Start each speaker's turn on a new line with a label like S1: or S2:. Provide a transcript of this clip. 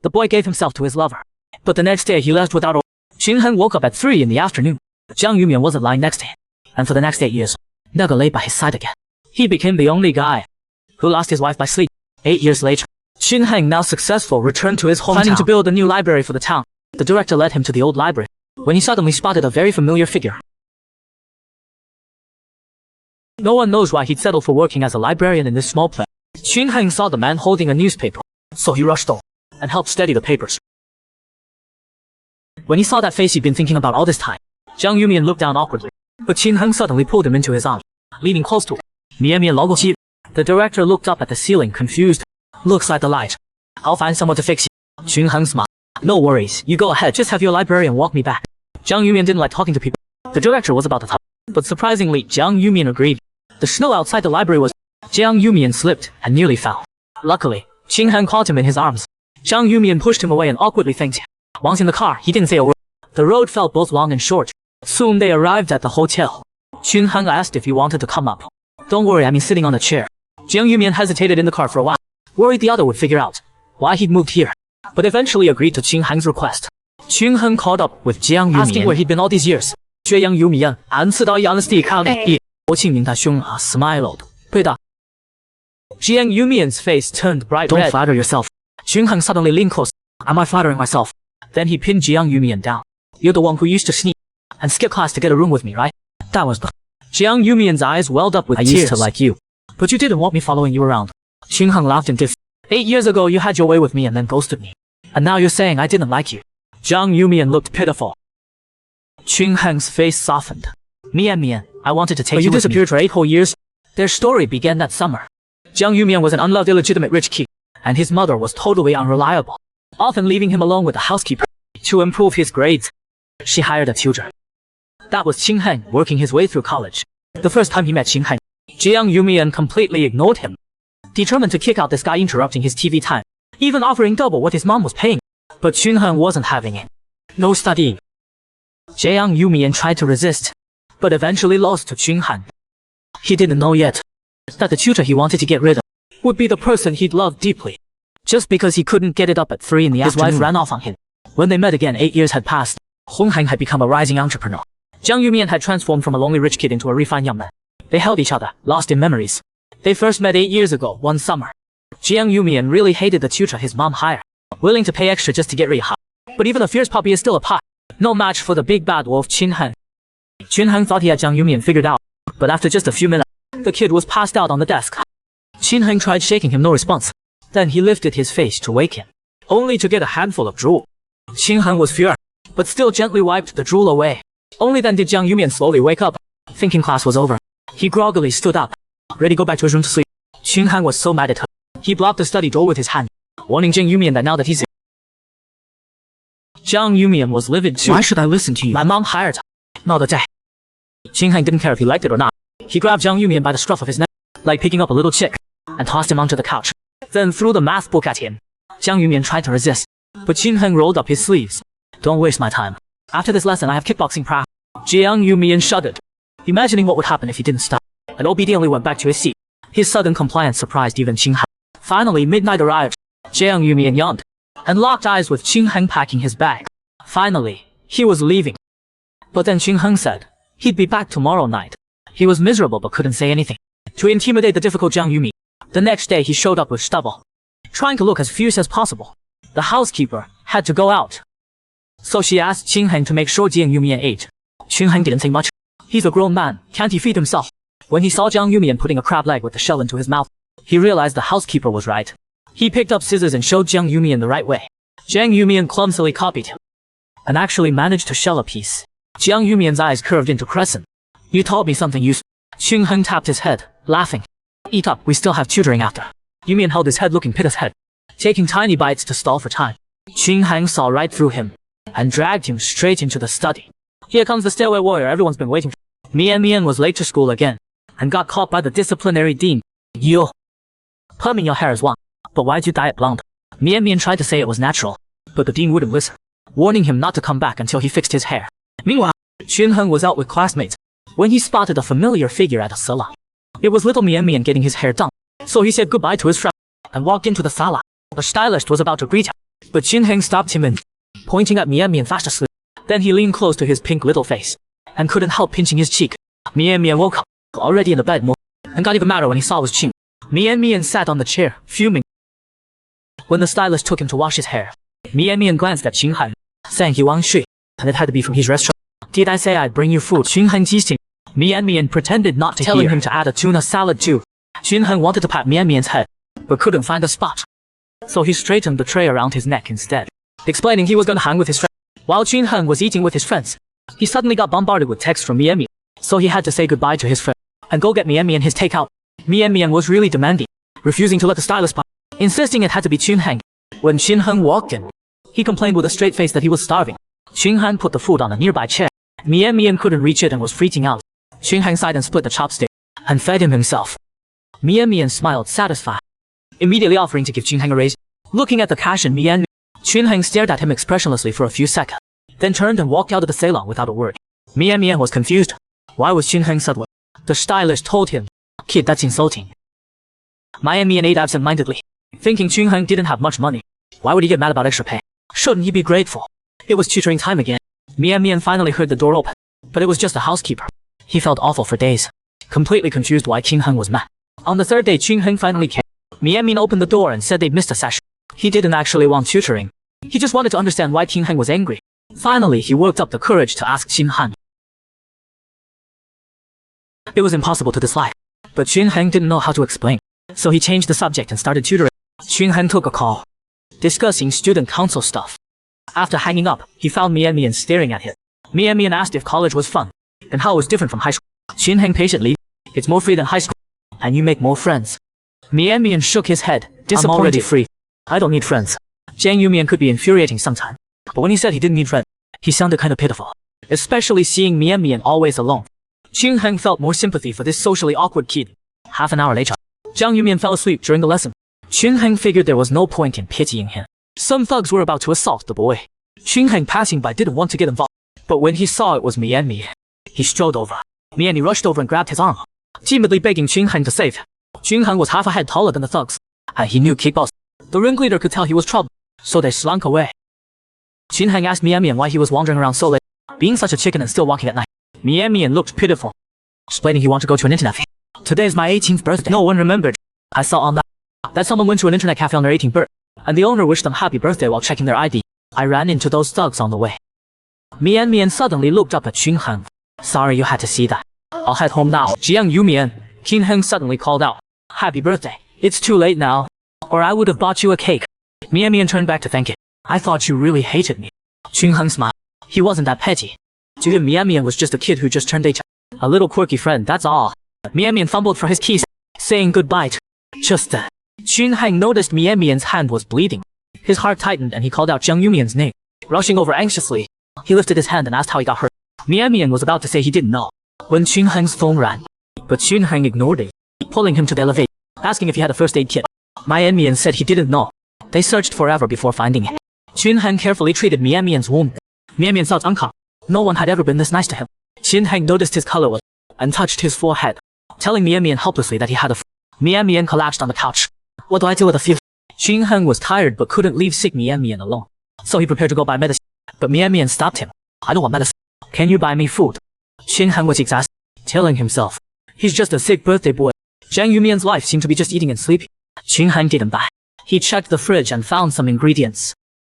S1: The boy gave himself to his lover. But the next day he left without orders. Qingheng woke up at 3 in the afternoon. Jiang Yumian wasn't lying next to him. And for the next 8 years, never lay by his side again. He became the only guy who lost his wife by sleep. 8 years later, Qingheng, now successful, returned to his hometown, planning to build a new library for the town. The director led him to the old library, when he suddenly spotted a very familiar figure. No one knows why he'd settled for working as a librarian in this small place. Qingheng saw the man holding a newspaper, so he rushed over and helped steady the papers. When he saw that face he'd been thinking about all this time, Jiang Yumian looked down awkwardly, but Qingheng suddenly pulled him into his arms, leaning close to him. The director looked up at the ceiling, confused. Looks like the light. I'll find someone to fix you. Qingheng smiled. No worries, you go ahead, just have your librarian walk me back. Jiang Yumian didn't like talking to people. The director was about to talk, but surprisingly, Jiang Yumian agreed. The snow outside the library was... Jiang Yumian slipped and nearly fell. Luckily, Qingheng caught him in his arms. Jiang Yumian pushed him away and awkwardly thanked him. Once in the car, he didn't say a word. The road felt both long and short. Soon they arrived at the hotel. Qingheng asked if he wanted to come up. Don't worry, I'm sitting on a chair. Jiang Yumian hesitated in the car for a while, worried the other would figure out why he'd moved here, but eventually agreed to Qingheng's request. Qingheng caught up with Jiang Yumian, asking where he'd been all these years. Jiang Yumian smiled. Jiang Yumian's face turned bright red. Don't flatter yourself. Qingheng suddenly leaned close. Am I flattering myself? Then he pinned Jiang Yumian down. You're the one who used to sneak and skip class to get a room with me, right? That was the... Jiang Yumian's eyes welled up with tears. I used to like you, but you didn't want me following you around. Qingheng laughed in disgust. 8 years ago you had your way with me and then ghosted me. And now you're saying I didn't like you. Jiang Yumian looked pitiful. Qingheng's face softened. Mian, I wanted to take you with me. But you disappeared for 8 whole years. Their story began that summer. Jiang Yumian was an unloved illegitimate rich kid, and his mother was totally unreliable, often leaving him alone with the housekeeper. To improve his grades, she hired a tutor. That was Qingheng, working his way through college. The first time he met Qingheng, Jiang Yumian completely ignored him, determined to kick out this guy interrupting his TV time, even offering double what his mom was paying. But Qingheng wasn't having it. No studying. Jiang Yumian tried to resist, but eventually lost to Qingheng. He didn't know yet that the tutor he wanted to get rid of would be the person he'd loved deeply. Just because he couldn't get it up at 3 in the afternoon, his wife ran off on him. When they met again, 8 years had passed. Hongheng had become a rising entrepreneur. Jiang Yumian had transformed from a lonely rich kid into a refined young man. They held each other, lost in memories. They first met 8 years ago, one summer. Jiang Yumian really hated the tutor his mom hired, willing to pay extra just to get rid of her. But even a fierce puppy is still a pup. No match for the big bad wolf Qingheng. Qingheng thought he had Jiang Yumian figured out, but after just a few minutes, the kid was passed out on the desk. Qingheng tried shaking him, no response. Then he lifted his face to wake him, only to get a handful of drool. Qingheng was furious, but still gently wiped the drool away. Only then did Jiang Yumian slowly wake up, thinking class was over. He groggily stood up, ready to go back to his room to sleep. Qingheng was so mad at her, he blocked the study door with his hand, warning Jiang Yumian that now that he's ill. Jiang Yumian was livid too. Why should I listen to you? My mom hired her. Not a day. Qingheng didn't care if he liked it or not. He grabbed Jiang Yumian by the scruff of his neck, like picking up a little chick, and tossed him onto the couch, then threw the math book at him. Jiang Yumian tried to resist, but Qingheng rolled up his sleeves. Don't waste my time. After this lesson I have kickboxing practice. Jiang Yumian shuddered, imagining what would happen if he didn't stop, and obediently went back to his seat. His sudden compliance surprised even Qingheng. Finally, midnight arrived. Jiang Yumian yawned, and locked eyes with Qingheng packing his bag. Finally, he was leaving. But then Qingheng said he'd be back tomorrow night. He was miserable but couldn't say anything to intimidate the difficult Jiang Yumian. The next day he showed up with stubble, trying to look as fierce as possible. The housekeeper had to go out, so she asked Qingheng to make sure Jiang Yumian ate. Qingheng didn't say much. He's a grown man, can't he feed himself? When he saw Jiang Yumian putting a crab leg with the shell into his mouth, he realized the housekeeper was right. He picked up scissors and showed Jiang Yumian the right way. Jiang Yumian clumsily copied him, and actually managed to shell a piece. Jiang Yumian's eyes curved into crescent. You taught me something useful. Qingheng tapped his head, laughing. Eat up, we still have tutoring after. Yumian held his head looking pitiful, taking tiny bites to stall for time. Qingheng saw right through him, and dragged him straight into the study. Here comes the stairway warrior everyone's been waiting for. Mian was late to school again, and got caught by the disciplinary dean. You. Perming your hair is one, but why'd you dye it blonde? Mian tried to say it was natural, but the dean wouldn't listen, warning him not to come back until he fixed his hair. Meanwhile, Qingheng was out with classmates when he spotted a familiar figure at a salon. It was little Mian getting his hair done, so he said goodbye to his friend and walked into the salon. The stylist was about to greet him, But Qinheng stopped him and, pointing at Mian Mian fast asleep. Then he leaned close to his pink little face, and couldn't help pinching his cheek. Mian Mian woke up, already in the bed more, and got even madder when he saw it was Qing. Mian Mian sat on the chair, fuming. When the stylist took him to wash his hair, Mian Mian glanced at Qinheng, saying he wang shui, and it had to be from his restaurant. Did I say I'd bring you food? Qinheng teased him. Mian Mian pretended not to hear, telling him to add a tuna salad too. Qinheng wanted to pat Mian Mian's head, but couldn't find a spot. So he straightened the tray around his neck instead, explaining he was gonna hang with his friend. While Qinheng was eating with his friends, he suddenly got bombarded with texts from Mian Mian, so he had to say goodbye to his friend and go get Mian Mian his takeout. Mian Mian was really demanding, refusing to let the stylist buy, insisting it had to be Qinheng. When Qinheng walked in, he complained with a straight face that he was starving. Qinheng put the food on a nearby chair. Mian Mian couldn't reach it and was freaking out. Qinheng sighed and split the chopstick and fed him himself. Mian Mian smiled satisfied, immediately offering to give Qinheng a raise. Looking at the cash in Mian Mian, Qinheng stared at him expressionlessly for a few seconds, then turned and walked out of the salon without a word. Mian Mian was confused. Why was Qinheng suddenly? The stylist told him, "Kid, that's insulting." Mian Mian ate absent-mindedly, thinking Qinheng didn't have much money. Why would he get mad about extra pay? Shouldn't he be grateful? It was tutoring time again. Mian Mian finally heard the door open, but it was just the housekeeper. He felt awful for days, completely confused why Qinheng was mad. On the third day, Qinheng finally came. Mian Mian opened the door and said they'd missed a session. He didn't actually want tutoring. He just wanted to understand why Qinheng was angry. Finally, he worked up the courage to ask Qinheng. It was impossible to dislike, but Qinheng didn't know how to explain, so he changed the subject and started tutoring. Qinheng took a call, discussing student council stuff. After hanging up, he found Mian Mian staring at him. Mian Mian asked if college was fun, and how it was different from high school. Qinheng patiently, "It's more free than high school, and you make more friends." Mian Mian shook his head, disappointed. "I'm already free. I don't need friends." Jiang Yumian could be infuriating sometimes, but when he said he didn't need friends, he sounded kind of pitiful, especially seeing Mian Mian always alone. Qinheng felt more sympathy for this socially awkward kid. Half an hour later, Jiang Yumian fell asleep during the lesson. Qinheng figured there was no point in pitying him. Some thugs were about to assault the boy. Qinheng passing by didn't want to get involved, but when he saw it was Mian Mian, he strode over. Mian Mian rushed over and grabbed his arm, timidly begging Qinheng to save him. Qinheng was half a head taller than the thugs, and he knew kickbox. The ringleader could tell he was trouble, so they slunk away. Qinheng asked Mian Mian why he was wandering around so late, being such a chicken and still walking at night. Mian Mian looked pitiful, explaining he wanted to go to an internet cafe. "Today's my 18th birthday." No one remembered. I saw online that someone went to an internet cafe on their 18th birthday, and the owner wished them happy birthday while checking their ID. I ran into those thugs on the way. Mian Mian suddenly looked up at Qinheng. "Sorry you had to see that. I'll head home now." "Jiang Yumian," Qinheng suddenly called out. "Happy birthday. It's too late now, or I would have bought you a cake." Mian Mian turned back to thank him. "I thought you really hated me." Qinheng smiled. He wasn't that petty. To him, Mian Mian was just a kid who just turned 18. A little quirky friend, that's all. Mian Mian fumbled for his keys, saying goodbye to. Just then, Qinheng noticed Mian Mian's hand was bleeding. His heart tightened and he called out Jiang Yumian's name. Rushing over anxiously, he lifted his hand and asked how he got hurt. Mian Mian was about to say he didn't know, when Qinheng's phone rang. But Qinheng ignored it, pulling him to the elevator, asking if he had a first aid kit. Mian Mian said he didn't know. They searched forever before finding it. Qinheng carefully treated Mian Mian's wound. Mian Mian felt uncomfortable. No one had ever been this nice to him. Qinheng noticed his color was and touched his forehead, telling Mian Mian helplessly that he had a Mian Mian collapsed on the couch. "What do I do with a fever?" Qinheng was tired but couldn't leave sick Mian Mian alone, so he prepared to go buy medicine. But Mian Mian stopped him. "I don't want medicine. Can you buy me food?" Qinheng was exhausted, telling himself, he's just a sick birthday boy. Jiang Yumian's life seemed to be just eating and sleeping. Qinheng didn't buy. He checked the fridge and found some ingredients.